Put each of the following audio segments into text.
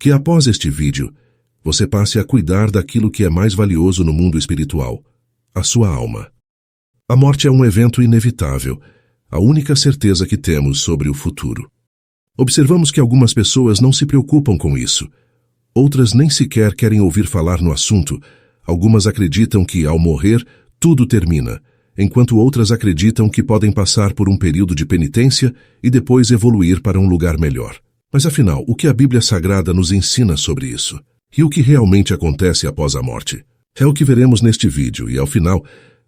Que após este vídeo, você passe a cuidar daquilo que é mais valioso no mundo espiritual, a sua alma. A morte é um evento inevitável, a única certeza que temos sobre o futuro. Observamos que algumas pessoas não se preocupam com isso. Outras nem sequer querem ouvir falar no assunto. Algumas acreditam que, ao morrer, tudo termina, enquanto outras acreditam que podem passar por um período de penitência e depois evoluir para um lugar melhor. Mas afinal, o que a Bíblia Sagrada nos ensina sobre isso? E o que realmente acontece após a morte? É o que veremos neste vídeo e, ao final,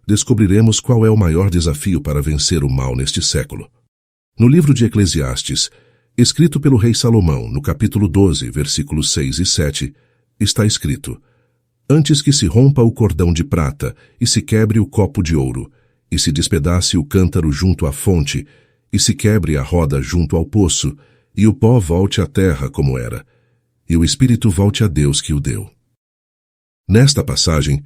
descobriremos qual é o maior desafio para vencer o mal neste século. No livro de Eclesiastes, escrito pelo rei Salomão, no capítulo 12, versículos 6 e 7, está escrito: Antes que se rompa o cordão de prata e se quebre o copo de ouro, e se despedace o cântaro junto à fonte, e se quebre a roda junto ao poço, e o pó volte à terra como era, e o espírito volte a Deus que o deu. Nesta passagem,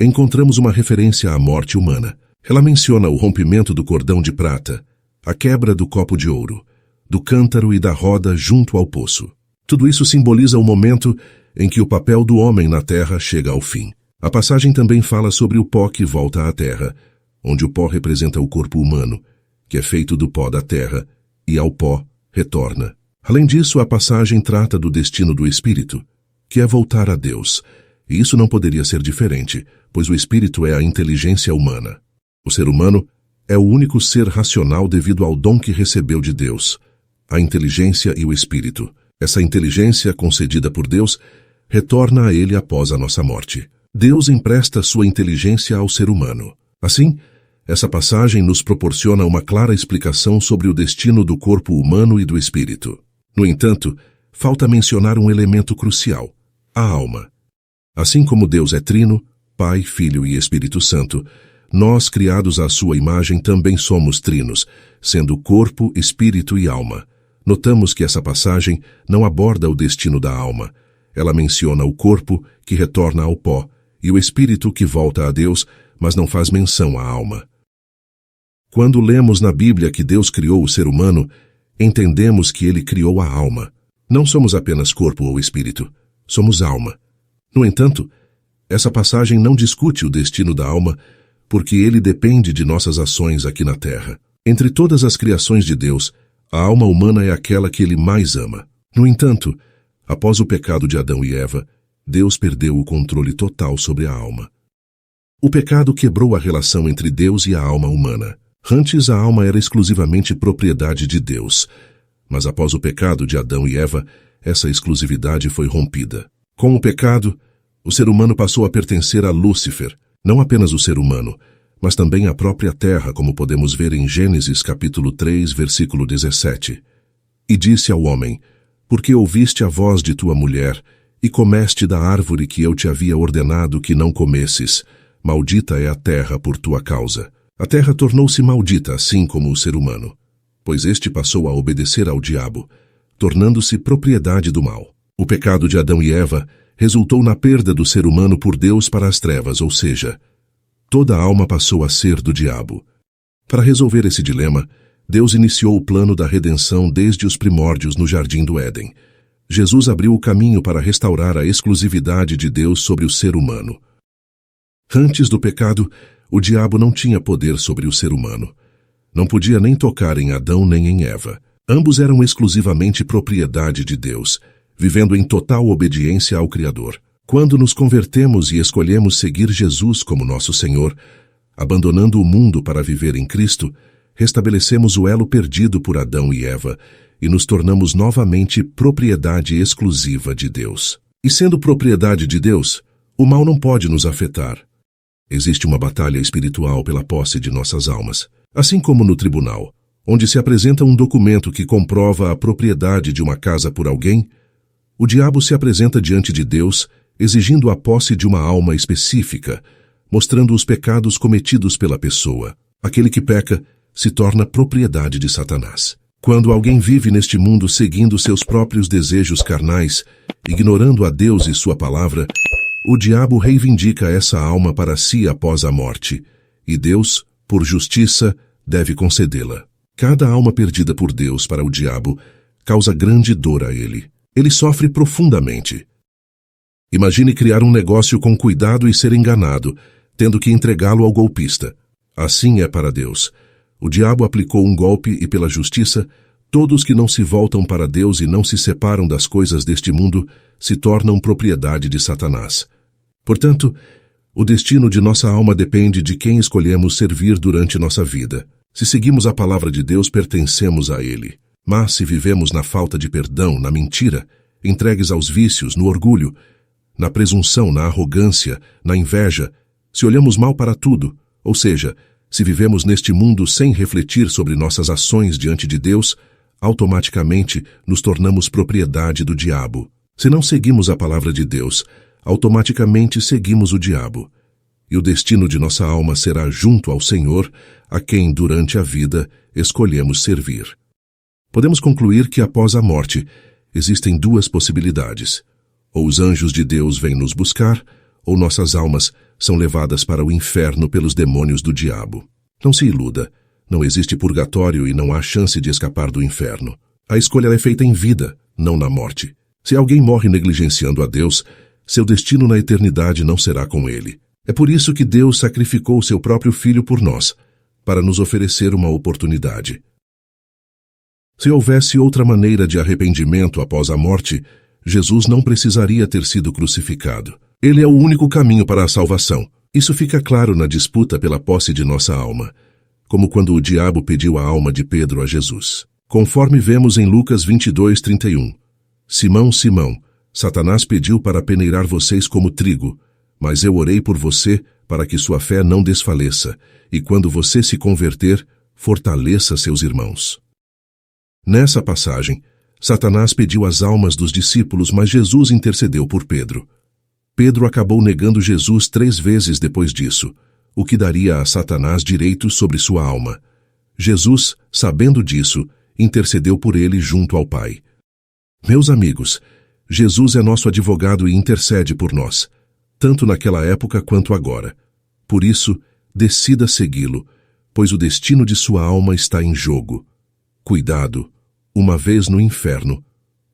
encontramos uma referência à morte humana. Ela menciona o rompimento do cordão de prata, a quebra do copo de ouro, do cântaro e da roda junto ao poço. Tudo isso simboliza o momento em que o papel do homem na terra chega ao fim. A passagem também fala sobre o pó que volta à terra, onde o pó representa o corpo humano, que é feito do pó da terra, e ao pó retorna. Além disso, a passagem trata do destino do espírito, que é voltar a Deus. E isso não poderia ser diferente, pois o espírito é a inteligência humana. O ser humano é o único ser racional devido ao dom que recebeu de Deus, a inteligência e o espírito. Essa inteligência, concedida por Deus, retorna a ele após a nossa morte. Deus empresta sua inteligência ao ser humano. Assim, essa passagem nos proporciona uma clara explicação sobre o destino do corpo humano e do espírito. No entanto, falta mencionar um elemento crucial: a alma. Assim como Deus é trino, Pai, Filho e Espírito Santo, nós, criados à sua imagem, também somos trinos, sendo corpo, espírito e alma. Notamos que essa passagem não aborda o destino da alma. Ela menciona o corpo, que retorna ao pó, e o espírito, que volta a Deus, mas não faz menção à alma. Quando lemos na Bíblia que Deus criou o ser humano, entendemos que ele criou a alma. Não somos apenas corpo ou espírito, somos alma. No entanto, essa passagem não discute o destino da alma, porque ele depende de nossas ações aqui na terra. Entre todas as criações de Deus, a alma humana é aquela que ele mais ama. No entanto, após o pecado de Adão e Eva, Deus perdeu o controle total sobre a alma. O pecado quebrou a relação entre Deus e a alma humana. Antes, a alma era exclusivamente propriedade de Deus, mas após o pecado de Adão e Eva, essa exclusividade foi rompida. Com o pecado, o ser humano passou a pertencer a Lúcifer, não apenas o ser humano, mas também a própria terra, como podemos ver em Gênesis capítulo 3, versículo 17. E disse ao homem: Porque ouviste a voz de tua mulher, e comeste da árvore que eu te havia ordenado que não comesses, maldita é a terra por tua causa. A terra tornou-se maldita, assim como o ser humano, pois este passou a obedecer ao diabo, tornando-se propriedade do mal. O pecado de Adão e Eva resultou na perda do ser humano por Deus para as trevas, ou seja, toda a alma passou a ser do diabo. Para resolver esse dilema, Deus iniciou o plano da redenção desde os primórdios no Jardim do Éden. Jesus abriu o caminho para restaurar a exclusividade de Deus sobre o ser humano. Antes do pecado, o diabo não tinha poder sobre o ser humano. Não podia nem tocar em Adão nem em Eva. Ambos eram exclusivamente propriedade de Deus, vivendo em total obediência ao Criador. Quando nos convertemos e escolhemos seguir Jesus como nosso Senhor, abandonando o mundo para viver em Cristo, restabelecemos o elo perdido por Adão e Eva e nos tornamos novamente propriedade exclusiva de Deus. E sendo propriedade de Deus, o mal não pode nos afetar. Existe uma batalha espiritual pela posse de nossas almas. Assim como no tribunal, onde se apresenta um documento que comprova a propriedade de uma casa por alguém, o diabo se apresenta diante de Deus, exigindo a posse de uma alma específica, mostrando os pecados cometidos pela pessoa. Aquele que peca se torna propriedade de Satanás. Quando alguém vive neste mundo seguindo seus próprios desejos carnais, ignorando a Deus e sua palavra, o diabo reivindica essa alma para si após a morte, e Deus, por justiça, deve concedê-la. Cada alma perdida por Deus para o diabo causa grande dor a ele. Ele sofre profundamente. Imagine criar um negócio com cuidado e ser enganado, tendo que entregá-lo ao golpista. Assim é para Deus. O diabo aplicou um golpe e, pela justiça, todos que não se voltam para Deus e não se separam das coisas deste mundo se tornam propriedade de Satanás. Portanto, o destino de nossa alma depende de quem escolhemos servir durante nossa vida. Se seguimos a palavra de Deus, pertencemos a Ele. Mas se vivemos na falta de perdão, na mentira, entregues aos vícios, no orgulho, na presunção, na arrogância, na inveja, se olhamos mal para tudo, ou seja, se vivemos neste mundo sem refletir sobre nossas ações diante de Deus, automaticamente nos tornamos propriedade do diabo. Se não seguimos a palavra de Deus, automaticamente seguimos o diabo. E o destino de nossa alma será junto ao Senhor, a quem, durante a vida, escolhemos servir. Podemos concluir que, após a morte, existem duas possibilidades. Ou os anjos de Deus vêm nos buscar, ou nossas almas são levadas para o inferno pelos demônios do diabo. Não se iluda. Não existe purgatório e não há chance de escapar do inferno. A escolha é feita em vida, não na morte. Se alguém morre negligenciando a Deus, seu destino na eternidade não será com ele. É por isso que Deus sacrificou seu próprio Filho por nós, para nos oferecer uma oportunidade. Se houvesse outra maneira de arrependimento após a morte, Jesus não precisaria ter sido crucificado. Ele é o único caminho para a salvação. Isso fica claro na disputa pela posse de nossa alma, como quando o diabo pediu a alma de Pedro a Jesus. Conforme vemos em Lucas 22:31. Simão, Simão, Satanás pediu para peneirar vocês como trigo, mas eu orei por você para que sua fé não desfaleça, e quando você se converter, fortaleça seus irmãos. Nessa passagem, Satanás pediu as almas dos discípulos, mas Jesus intercedeu por Pedro. Pedro acabou negando Jesus 3 vezes depois disso, o que daria a Satanás direitos sobre sua alma. Jesus, sabendo disso, intercedeu por ele junto ao Pai. Meus amigos, Jesus é nosso advogado e intercede por nós, tanto naquela época quanto agora. Por isso, decida segui-lo, pois o destino de sua alma está em jogo. Cuidado, uma vez no inferno,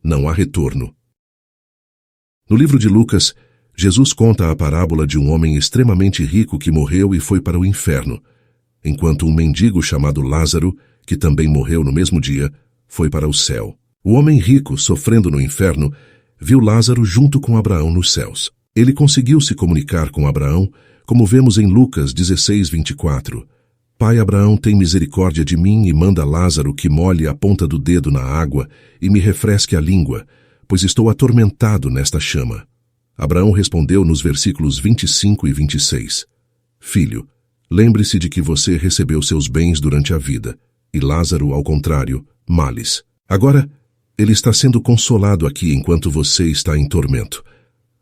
não há retorno. No livro de Lucas, Jesus conta a parábola de um homem extremamente rico que morreu e foi para o inferno, enquanto um mendigo chamado Lázaro, que também morreu no mesmo dia, foi para o céu. O homem rico, sofrendo no inferno, viu Lázaro junto com Abraão nos céus. Ele conseguiu se comunicar com Abraão, como vemos em Lucas 16:24. Pai Abraão, tem misericórdia de mim e manda Lázaro que molhe a ponta do dedo na água e me refresque a língua, pois estou atormentado nesta chama. Abraão respondeu nos versículos 25 e 26. Filho, lembre-se de que você recebeu seus bens durante a vida, e Lázaro, ao contrário, males. Agora, ele está sendo consolado aqui enquanto você está em tormento.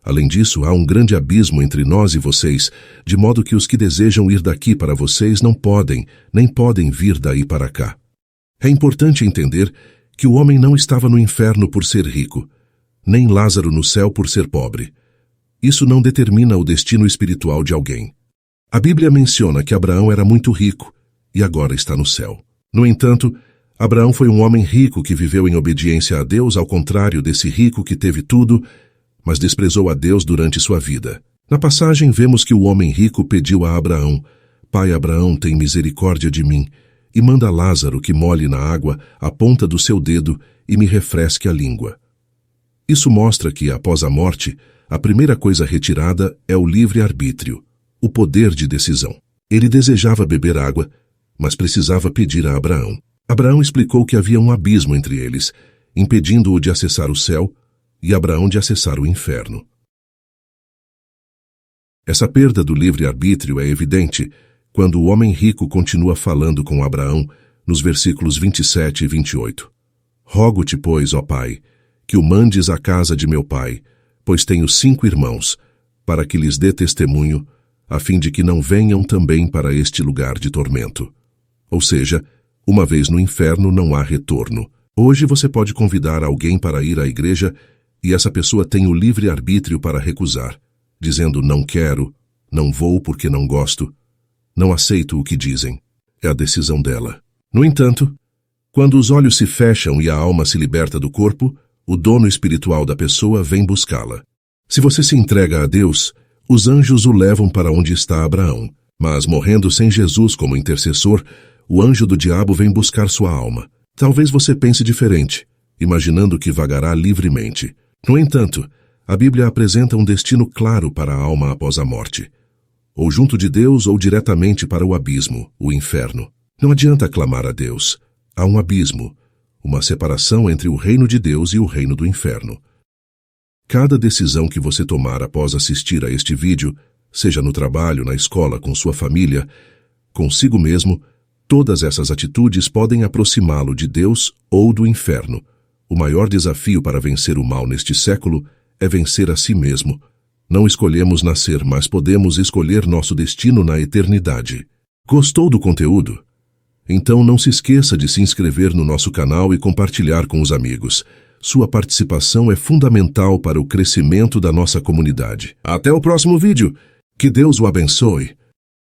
Além disso, há um grande abismo entre nós e vocês, de modo que os que desejam ir daqui para vocês não podem, nem podem vir daí para cá. É importante entender que o homem não estava no inferno por ser rico, nem Lázaro no céu por ser pobre. Isso não determina o destino espiritual de alguém. A Bíblia menciona que Abraão era muito rico e agora está no céu. No entanto, Abraão foi um homem rico que viveu em obediência a Deus, ao contrário desse rico que teve tudo, mas desprezou a Deus durante sua vida. Na passagem vemos que o homem rico pediu a Abraão: Pai Abraão, tem misericórdia de mim, e manda Lázaro que molhe na água a ponta do seu dedo e me refresque a língua. Isso mostra que, após a morte, a primeira coisa retirada é o livre-arbítrio, o poder de decisão. Ele desejava beber água, mas precisava pedir a Abraão. Abraão explicou que havia um abismo entre eles, impedindo-o de acessar o céu e Abraão de acessar o inferno. Essa perda do livre-arbítrio é evidente quando o homem rico continua falando com Abraão nos versículos 27 e 28. Rogo-te, pois, ó Pai, que o mandes à casa de meu pai, pois tenho 5 irmãos, para que lhes dê testemunho, a fim de que não venham também para este lugar de tormento. Ou seja, uma vez no inferno não há retorno. Hoje você pode convidar alguém para ir à igreja e essa pessoa tem o livre-arbítrio para recusar, dizendo não quero, não vou porque não gosto, não aceito o que dizem. É a decisão dela. No entanto, quando os olhos se fecham e a alma se liberta do corpo, o dono espiritual da pessoa vem buscá-la. Se você se entrega a Deus, os anjos o levam para onde está Abraão. Mas, morrendo sem Jesus como intercessor, o anjo do diabo vem buscar sua alma. Talvez você pense diferente, imaginando que vagará livremente. No entanto, a Bíblia apresenta um destino claro para a alma após a morte. Ou junto de Deus ou diretamente para o abismo, o inferno. Não adianta clamar a Deus. Há um abismo, uma separação entre o reino de Deus e o reino do inferno. Cada decisão que você tomar após assistir a este vídeo, seja no trabalho, na escola, com sua família, consigo mesmo, todas essas atitudes podem aproximá-lo de Deus ou do inferno. O maior desafio para vencer o mal neste século é vencer a si mesmo. Não escolhemos nascer, mas podemos escolher nosso destino na eternidade. Gostou do conteúdo? Então não se esqueça de se inscrever no nosso canal e compartilhar com os amigos. Sua participação é fundamental para o crescimento da nossa comunidade. Até o próximo vídeo. Que Deus o abençoe.